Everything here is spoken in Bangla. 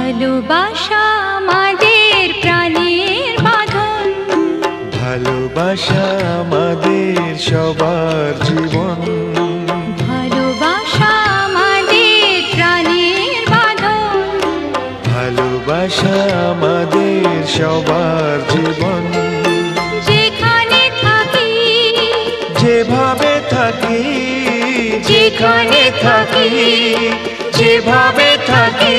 ভালোবাসা আমাদের প্রাণের বাঁধন, ভালোবাসা আমাদের সবার জীবন, ভালোবাসা আমাদের প্রাণের বাঁধন, ভালোবাসা আমাদের সবার জীবন। যেখানে থাকি, যেভাবে থাকি, যেখানে থাকি, যেভাবে থাকি,